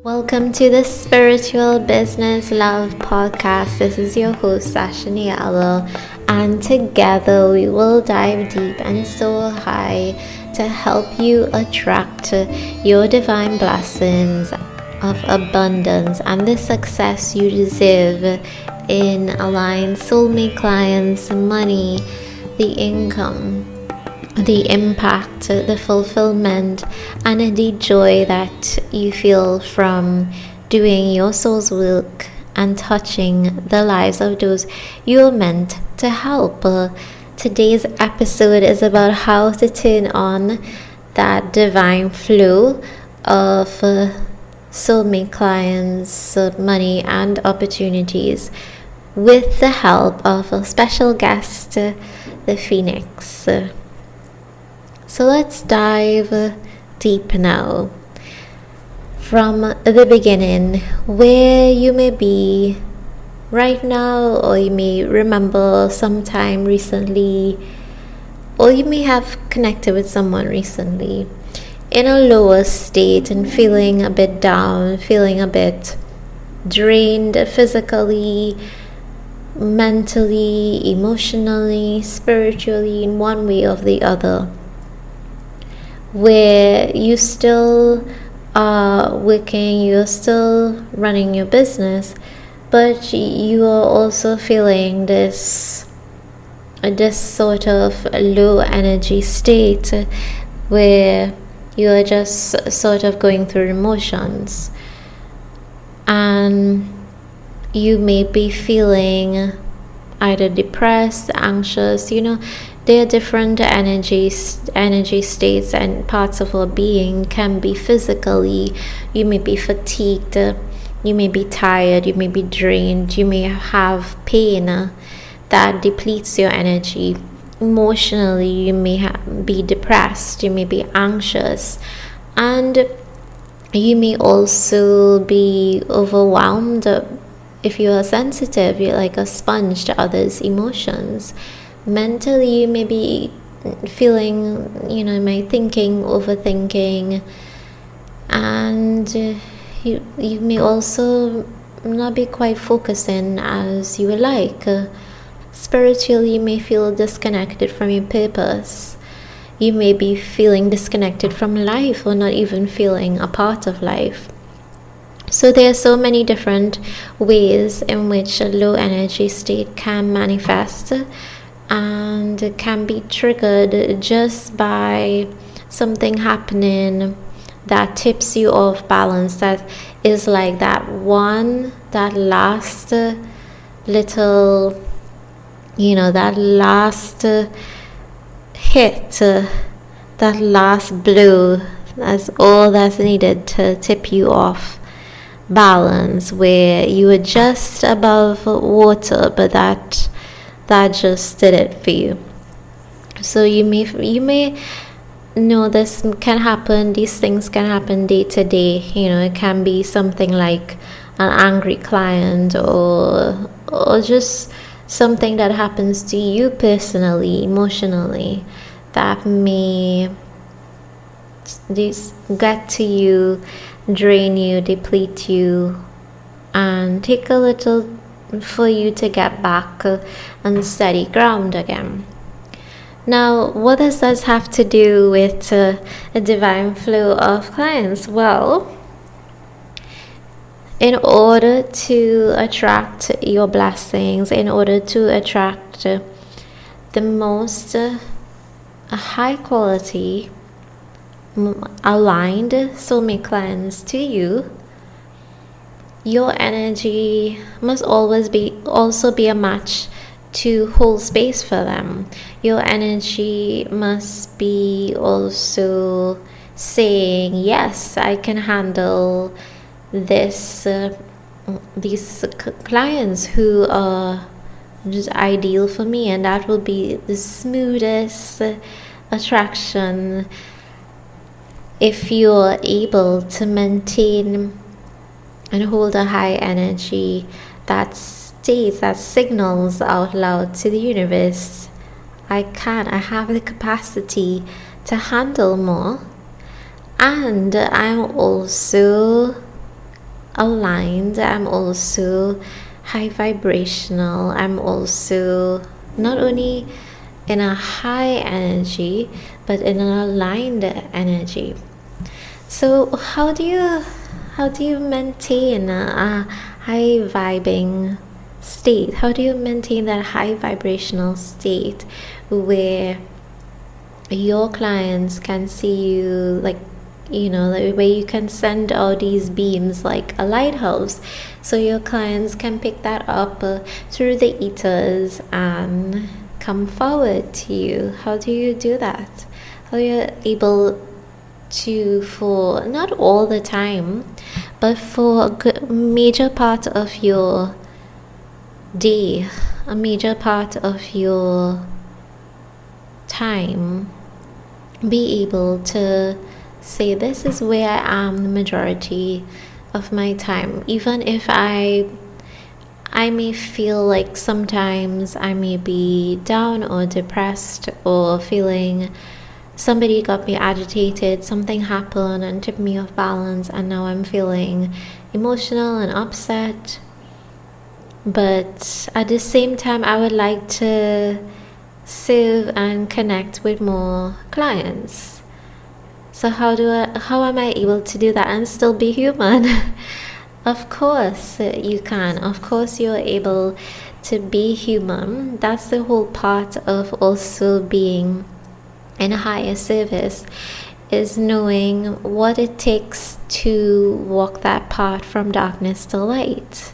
Welcome to the Spiritual Business Love Podcast. This is your host, Ashani Allo, and together we will dive deep and soar high to help you attract your divine blessings of abundance and the success you deserve in aligned soulmate clients, money, the income, the impact, the fulfillment, and the joy that you feel from doing your soul's work and touching the lives of those you're meant to help. Today's episode is about how to turn on that divine flow of soulmate clients, money, and opportunities with the help of a special guest, the Phoenix. So let's dive deep now. From the beginning, where you may be right now, or you may remember sometime recently, or you may have connected with someone recently in a lower state and feeling a bit down, feeling a bit drained physically, mentally, emotionally, spiritually, in one way or the other, where you still are working, you're still running your business, but you are also feeling this sort of low energy state where you're just sort of going through emotions, and you may be feeling either depressed, anxious. There are different energy states and parts of our being. Can be physically, you may be fatigued, you may be tired, you may be drained, you may have pain that depletes your energy. Emotionally, you may be depressed, you may be anxious, and you may also be overwhelmed. If you are sensitive, you're like a sponge to others' emotions. Mentally, you may be feeling, my thinking, overthinking, and you may also not be quite focusing as you would like. Spiritually, you may feel disconnected from your purpose. You may be feeling disconnected from life, or not even feeling a part of life. So there are so many different ways in which a low energy state can manifest, and can be triggered just by something happening that tips you off balance, that is like that last little, that last hit, that last blow. That's all that's needed to tip you off balance, where you were just above water, but that just did it for you. So you may know this can happen, these things can happen day to day. It can be something like an angry client, or just something that happens to you personally, emotionally, that may get to you, drain you, deplete you, and take a little for you to get back on steady ground again. Now, what does this have to do with a divine flow of clients? Well, in order to attract your blessings, in order to attract the most high quality, aligned soulmate clients to you, your energy must always also be a match to hold space for them. Your energy must be also saying, yes, I can handle this, these clients who are just ideal for me, and that will be the smoothest attraction if you're able to maintain and hold a high energy that states, that signals out loud to the universe, I have the capacity to handle more, and I'm also aligned. I'm also high vibrational. I'm also not only in a high energy but in an aligned energy. So how do you maintain a high vibing state? How do you maintain that high vibrational state where your clients can see you, like, the way you can send out these beams like a lighthouse, so your clients can pick that up through the ethers and come forward to you? How do you do that? How are you able to, for not all the time, but for a good major part of your day, a major part of your time, be able to say, this is where I am the majority of my time, even if I may feel like sometimes I may be down or depressed or feeling somebody got me agitated, something happened and tipped me off balance, and now I'm feeling emotional and upset. But at the same time, I would like to serve and connect with more clients. So how am I able to do that and still be human? Of course you can. Of course you're able to be human. That's the whole part of also being in a higher service, is knowing what it takes to walk that path from darkness to light.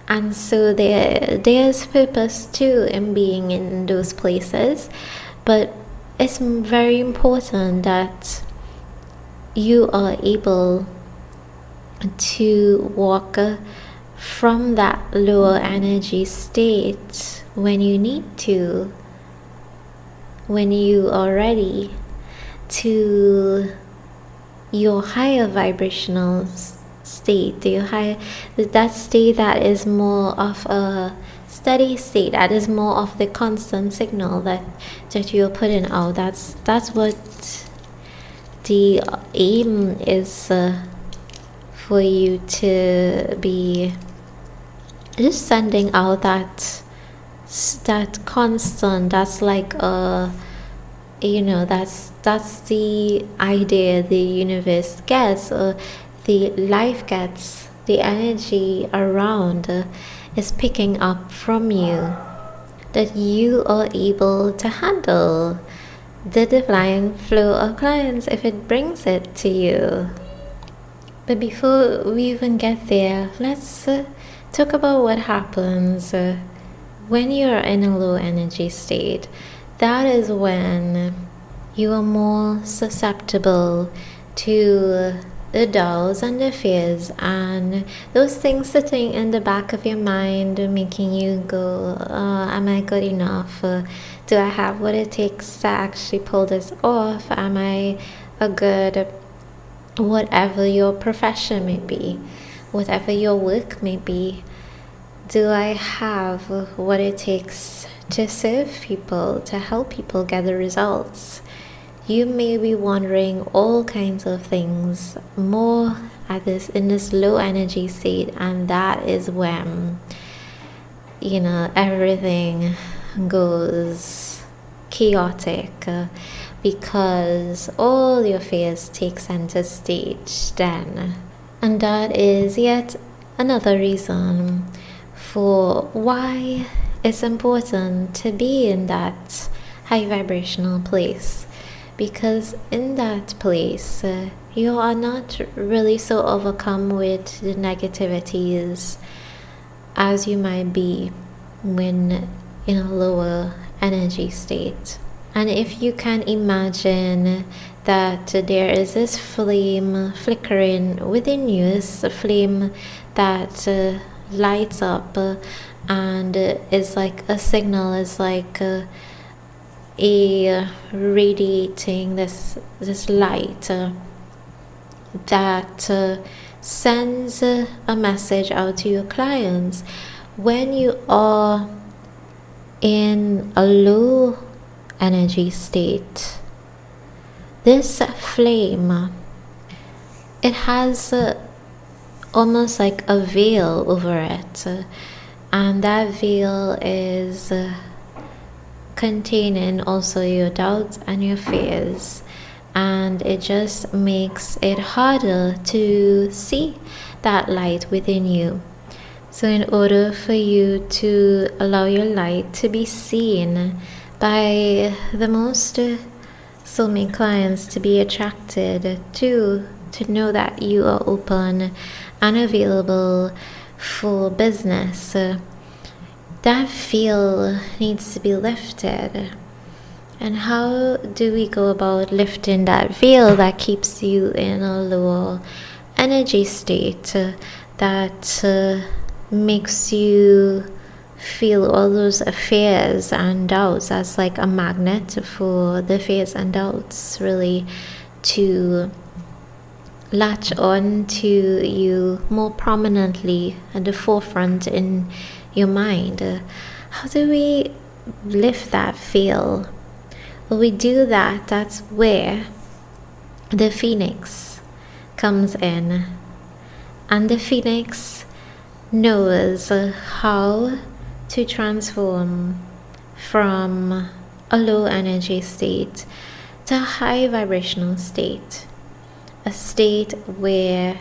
And so there's purpose too in being in those places, but it's very important that you are able to walk from that lower energy state when you need to, when you are ready, to your higher vibrational state, that state that is more of a steady state, that is more of the constant signal that you're putting out. That's what the aim is, for you to be just sending out that constant, that's like that's the idea the universe gets, or the life gets, the energy around is picking up from you, that you are able to handle the divine flow of clients if it brings it to you. But before we even get there, let's talk about what happens when you're in a low energy state. That is when you are more susceptible to the doubts and the fears and those things sitting in the back of your mind, making you go, am I good enough? Do I have what it takes to actually pull this off? Am I a good, whatever your profession may be, whatever your work may be? Do I have what it takes to serve people, to help people get the results? You may be wondering all kinds of things more in this low energy state, and that is when everything goes chaotic, because all your fears take center stage then. And that is yet another reason for why it's important to be in that high vibrational place, because in that place you are not really so overcome with the negativities as you might be when in a lower energy state. And if you can imagine that there is this flame flickering within you, it's a flame that lights up and is like a signal, is like radiating this light that sends a message out to your clients. When you are in a low energy state, this flame, it has almost like a veil over it. And that veil is containing also your doubts and your fears. And it just makes it harder to see that light within you. So in order for you to allow your light to be seen by the most soulmate clients, to be attracted to know that you are open and available for business, that veil needs to be lifted. And how do we go about lifting that veil that keeps you in a lower energy state, that makes you feel all those fears and doubts as like a magnet for the fears and doubts really to latch on to you more prominently at the forefront in your mind? How do we lift that veil? Well, we do that. That's where the phoenix comes in. And the phoenix knows how to transform from a low energy state to a high vibrational state. A state where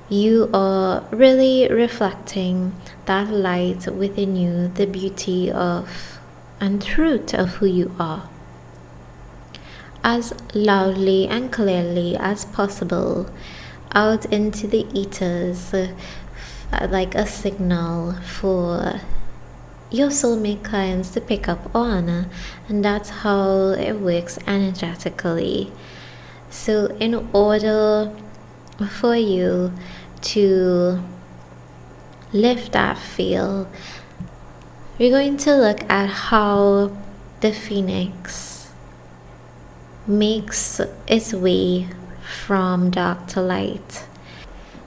you are really reflecting that light within you, the beauty of and truth of who you are, as loudly and clearly as possible out into the ethers, like a signal for your soulmate clients to pick up on. And that's how it works energetically. So in order for you to lift that veil, we're going to look at how the phoenix makes its way from dark to light.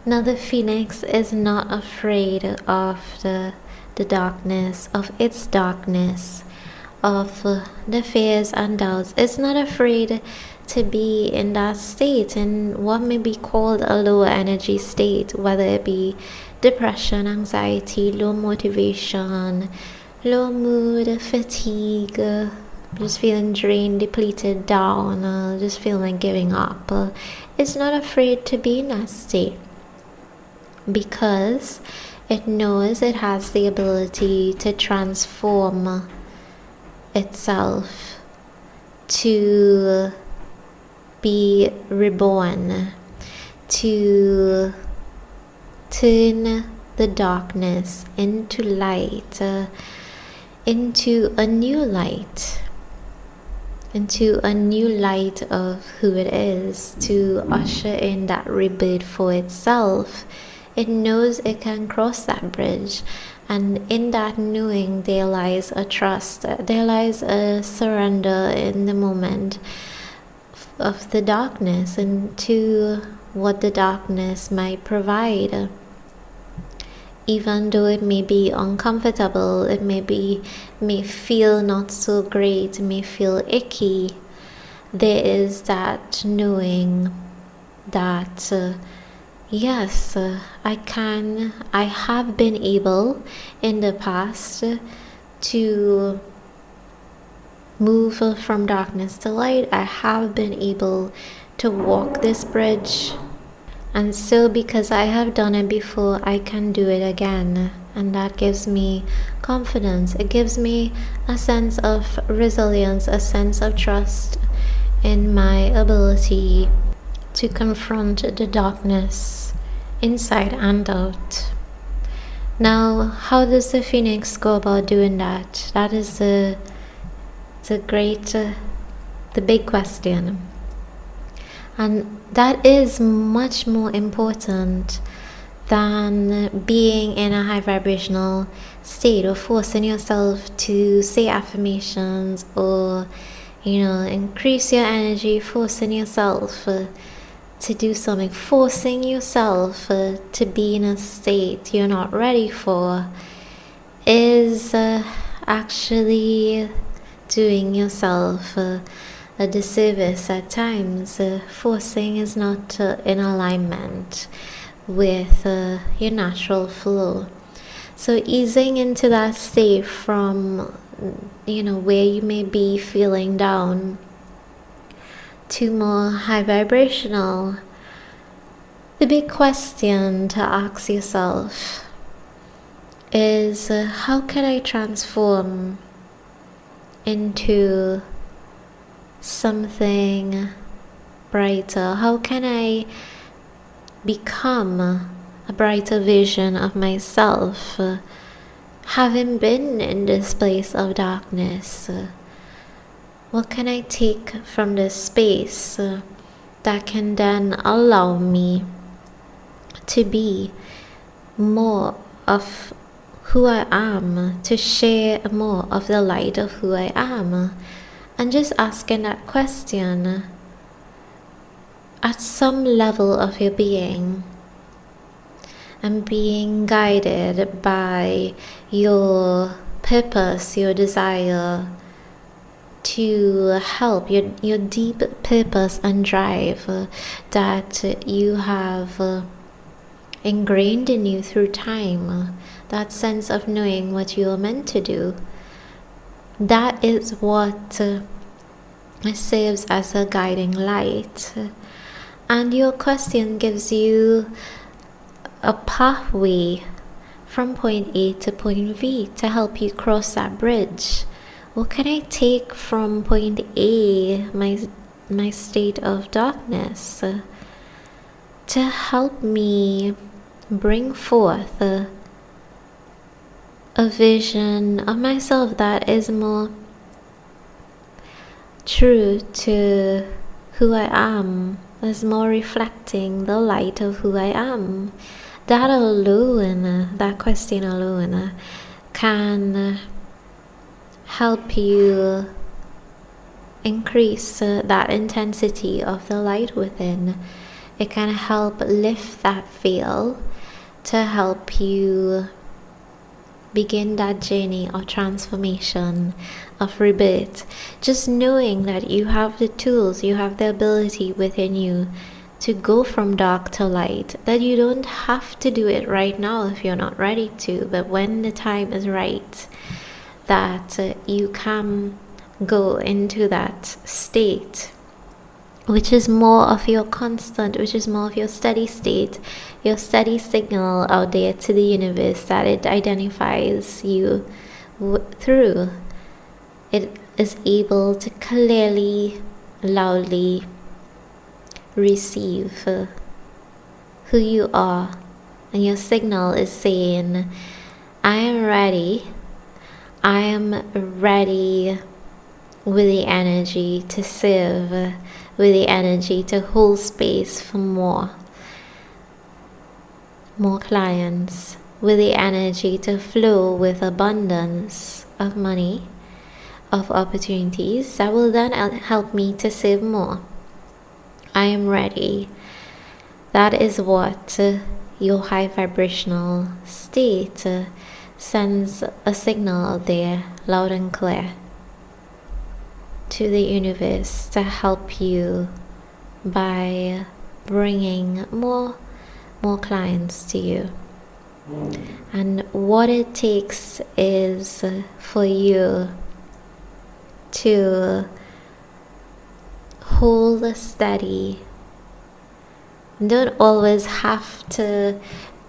Now the phoenix is not afraid of the darkness, of its darkness, of the fears and doubts. It's not afraid to be in that state, in what may be called a lower energy state, whether it be depression, anxiety, low motivation, low mood, fatigue, just feeling drained, depleted, down, just feeling like giving up. It's not afraid to be in that state because it knows it has the ability to transform itself, to be reborn, to turn the darkness into light, into a new light, into a new light of who it is, to usher in that rebirth for itself. It knows it can cross that bridge, and in that knowing there lies a trust, there lies a surrender in the moment of the darkness and to what the darkness might provide. Even though it may be uncomfortable, it may feel not so great, may feel icky, there is that knowing that yes, I have been able in the past to move from darkness to light. I have been able to walk this bridge. And so because I have done it before, I can do it again. And that gives me confidence. It gives me a sense of resilience, a sense of trust in my ability to confront the darkness inside and out. Now, how does the phoenix go about doing that? That is the big question. And that is much more important than being in a high vibrational state or forcing yourself to say affirmations or, increase your energy, forcing yourself to do something, forcing yourself to be in a state you're not ready for is actually doing yourself a disservice at times. Forcing is not in alignment with your natural flow. So easing into that state from, where you may be feeling down to more high vibrational. The big question to ask yourself is, how can I transform into something brighter? How can I become a brighter vision of myself, having been in this place of darkness? What can I take from this space that can then allow me to be more of who I am, to share more of the light of who I am? And just asking that question at some level of your being, and being guided by your purpose, your desire to help, your deep purpose and drive that you have ingrained in you through time, that sense of knowing what you are meant to do. That is what serves as a guiding light. And your question gives you a pathway from point A to point V to help you cross that bridge. What can I take from point A, my state of darkness, to help me bring forth a vision of myself that is more true to who I am, is more reflecting the light of who I am? That alone, that question alone, can help you increase that intensity of the light within. It can help lift that veil to help you begin that journey of transformation, of rebirth. Just knowing that you have the tools, you have the ability within you to go from dark to light, that you don't have to do it right now if you're not ready to, but when the time is right, that you can go into that state, which is more of your constant, which is more of your steady state, your steady signal out there to the universe that it identifies you through. It is able to clearly, loudly receive who you are, and your signal is saying, I am ready. I am ready with the energy to serve, with the energy to hold space for more clients, with the energy to flow with abundance of money, of opportunities that will then help me to serve more. I am ready. That is what your high vibrational state sends a signal out there loud and clear to the universe to help you by bringing more clients to you. And what it takes is for you to hold steady. Don't always have to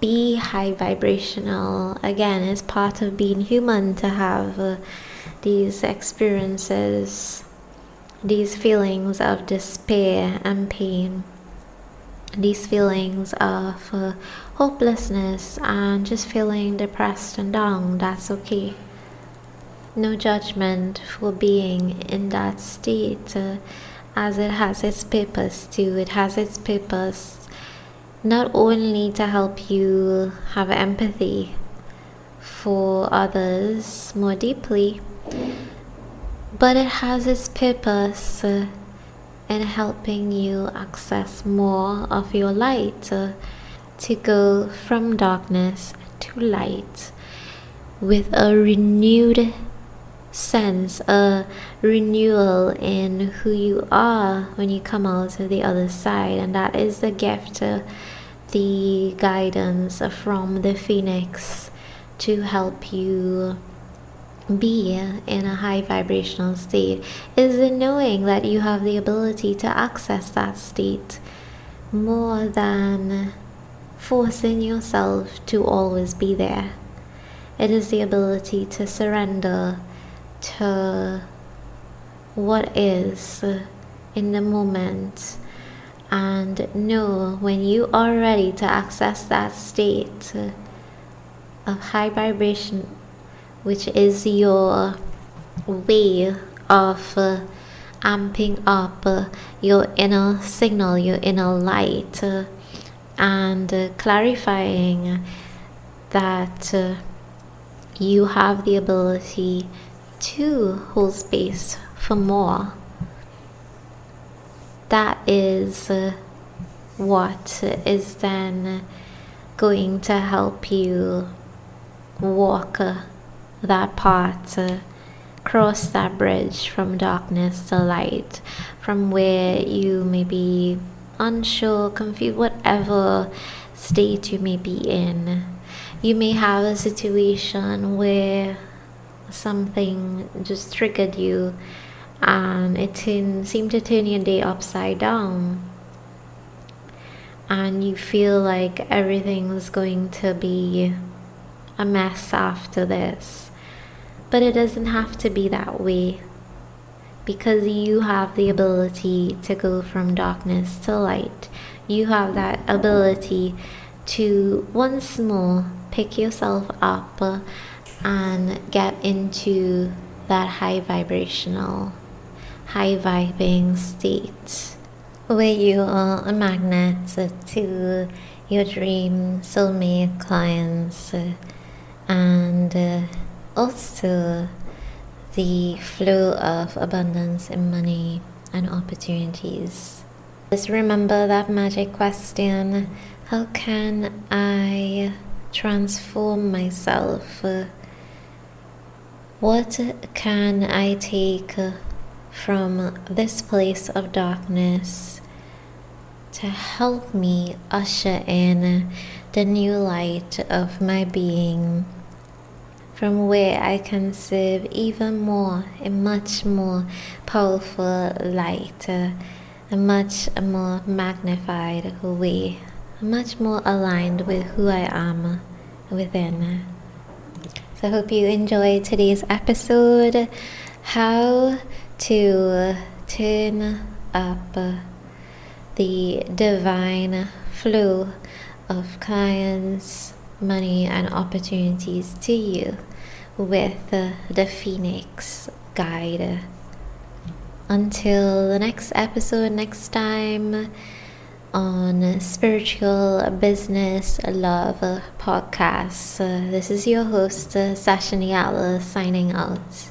be high vibrational. Again, it's part of being human to have these experiences, these feelings of despair and pain, these feelings of hopelessness and just feeling depressed and down. That's okay. No judgment for being in that state, as it has its purpose too. It has its purpose not only to help you have empathy for others more deeply, but it has its purpose in helping you access more of your light, to go from darkness to light with a renewed sense, a renewal in who you are when you come out to the other side. And that is the gift the guidance from the phoenix to help you be in a high vibrational state is in knowing that you have the ability to access that state more than forcing yourself to always be there. It is the ability to surrender to what is in the moment and know when you are ready to access that state of high vibration, which is your way of amping up your inner signal, your inner light, and clarifying that you have the ability to hold space for more. That is what is then going to help you walk that path, cross that bridge from darkness to light, from where you may be unsure, confused, whatever state you may be in. You may have a situation where something just triggered you and it seemed to turn your day upside down, and you feel like everything's going to be a mess after this. But it doesn't have to be that way, because you have the ability to go from darkness to light. You have that ability to once more pick yourself up and get into that high vibrational, high vibing state where you are a magnet to your dream soulmate clients, and also the flow of abundance in money and opportunities. Just remember that magic question: how can I transform myself? What can I take from this place of darkness to help me usher in the new light of my being, from where I can serve even more, a much more powerful light, a much more magnified way, much more aligned with who I am within. So I hope you enjoyed today's episode, how to turn up the divine flow of clients, money and opportunities to you with the Phoenix Guide. Until the next episode, next time on Spiritual Business Love Podcast. This is your host, Sasha Niala, signing out.